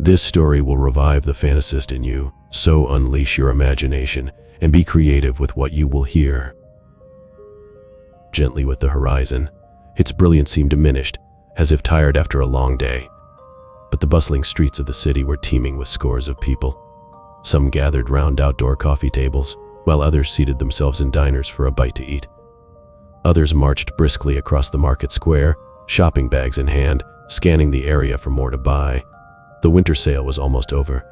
This story will revive the fantasist in you, so unleash your imagination and be creative with what you will hear. Gently with the horizon, its brilliance seemed diminished, as if tired after a long day. But the bustling streets of the city were teeming with scores of people. Some gathered round outdoor coffee tables, while others seated themselves in diners for a bite to eat. Others marched briskly across the market square, shopping bags in hand, scanning the area for more to buy. The winter sale was almost over.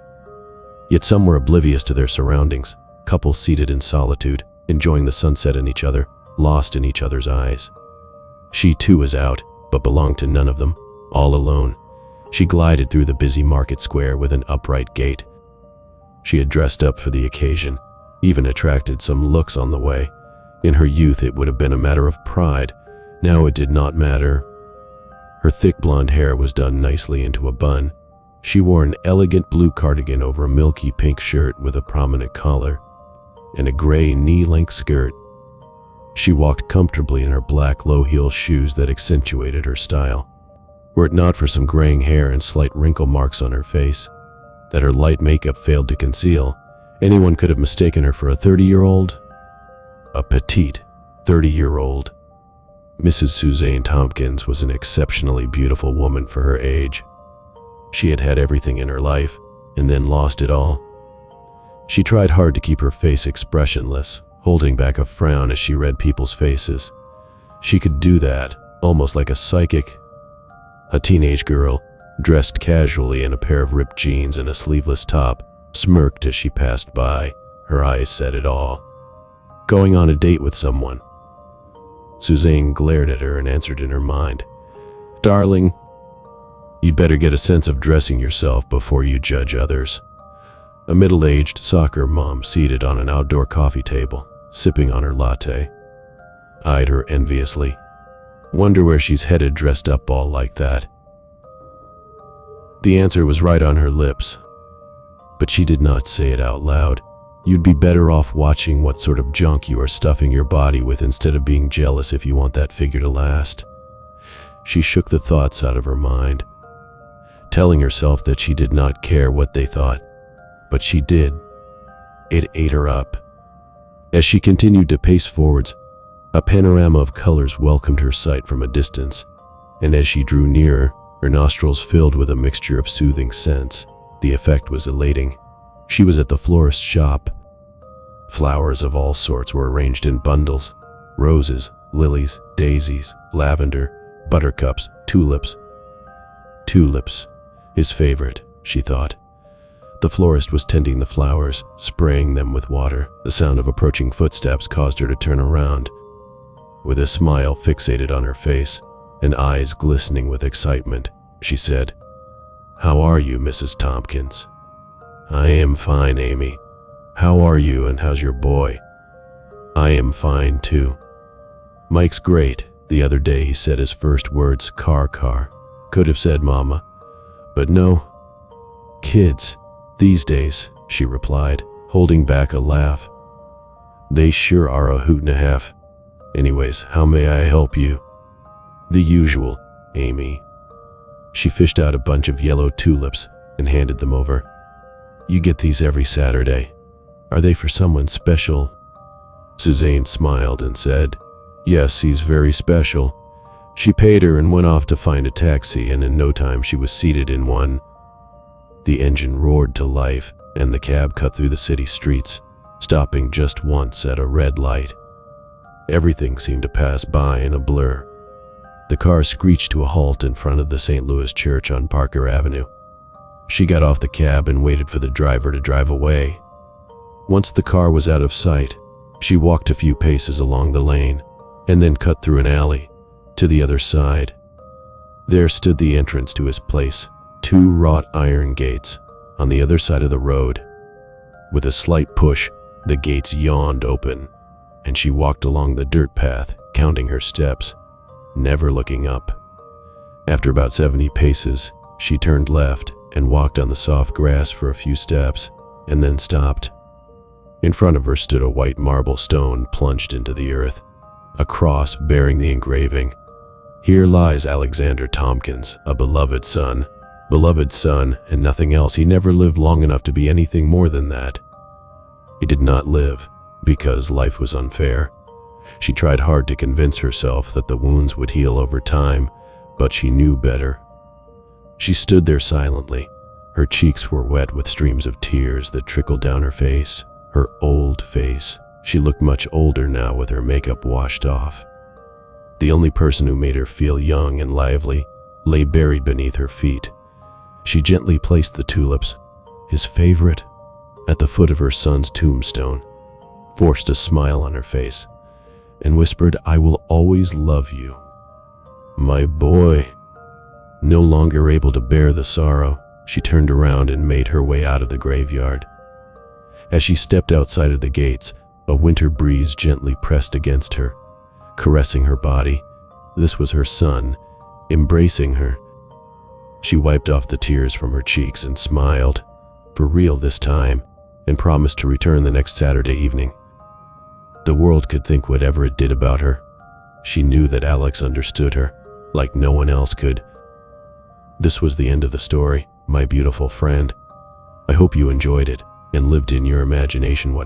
Yet some were oblivious to their surroundings, couples seated in solitude, enjoying the sunset and each other, lost in each other's eyes. She too was out, but belonged to none of them, all alone. She glided through the busy market square with an upright gait. She had dressed up for the occasion, even attracted some looks on the way. In her youth it would have been a matter of pride. Now it did not matter. Her thick blonde hair was done nicely into a bun. She wore an elegant blue cardigan over a milky pink shirt with a prominent collar, and a gray knee-length skirt. She walked comfortably in her black low-heel shoes that accentuated her style. Were it not for some graying hair and slight wrinkle marks on her face that her light makeup failed to conceal, anyone could have mistaken her for a 30-year-old. A petite 30-year-old. Mrs. Susane Thompkins was an exceptionally beautiful woman for her age. She had had everything in her life, and then lost it all. She tried hard to keep her face expressionless, holding back a frown as she read people's faces. She could do that, almost like a psychic. A teenage girl, dressed casually in a pair of ripped jeans and a sleeveless top, smirked as she passed by. Her eyes said it all. Going on a date with someone. Susane glared at her and answered in her mind, "Darling, you'd better get a sense of dressing yourself before you judge others." A middle-aged soccer mom seated on an outdoor coffee table, sipping on her latte, eyed her enviously. Wonder where she's headed dressed up all like that. The answer was right on her lips, but she did not say it out loud. You'd be better off watching what sort of junk you are stuffing your body with instead of being jealous if you want that figure to last. She shook the thoughts out of her mind, telling herself that she did not care what they thought, but she did. It ate her up. As she continued to pace forwards, a panorama of colors welcomed her sight from a distance, and as she drew nearer, her nostrils filled with a mixture of soothing scents. The effect was elating. She was at the florist's shop. Flowers of all sorts were arranged in bundles: roses, lilies, daisies, lavender, buttercups, tulips. Tulips, his favorite, she thought. The florist was tending the flowers, spraying them with water. The sound of approaching footsteps caused her to turn around. With a smile fixated on her face and eyes glistening with excitement, she said, "How are you, Mrs. Thompkins?" "I am fine, Amy. How are you and how's your boy?" "I am fine too. Mike's great." The other day he said his first words, car. Could have said mama, but no. "Kids, these days," she replied, holding back a laugh. "They sure are a hoot and a half. Anyways, how may I help you?" "The usual, Amy." She fished out a bunch of yellow tulips and handed them over. "You get these every Saturday. Are they for someone special?" Susane smiled and said, "Yes, he's very special." She paid her and went off to find a taxi, and in no time she was seated in one. The engine roared to life, and the cab cut through the city streets, stopping just once at a red light. Everything seemed to pass by in a blur. The car screeched to a halt in front of the St. Louis Church on Parker Avenue. She got off the cab and waited for the driver to drive away. Once the car was out of sight, she walked a few paces along the lane and then cut through an alley to the other side. There stood the entrance to his place, 2 wrought iron gates on the other side of the road. With a slight push, the gates yawned open, and she walked along the dirt path, counting her steps, never looking up. After about 70 paces, she turned left and walked on the soft grass for a few steps, and then stopped. In front of her stood a white marble stone plunged into the earth, a cross bearing the engraving, "Here lies Alexander Thompkins, a beloved son." beloved son, and nothing else. He never lived long enough to be anything more than that. He did not live because life was unfair. She tried hard to convince herself that the wounds would heal over time, but she knew better. She stood there silently. Her cheeks were wet with streams of tears that trickled down her face, her old face. She looked much older now with her makeup washed off. The only person who made her feel young and lively lay buried beneath her feet. She gently placed the tulips, his favorite, at the foot of her son's tombstone, forced a smile on her face, and whispered, "I will always love you, my boy." No longer able to bear the sorrow, she turned around and made her way out of the graveyard. As she stepped outside of the gates, a winter breeze gently pressed against her, caressing her body. This was her son, embracing her. She wiped off the tears from her cheeks and smiled, for real this time, and promised to return the next Saturday evening. The world could think whatever it did about her. She knew that Alex understood her, like no one else could. This was the end of the story, my beautiful friend. I hope you enjoyed it and lived in your imagination what happened.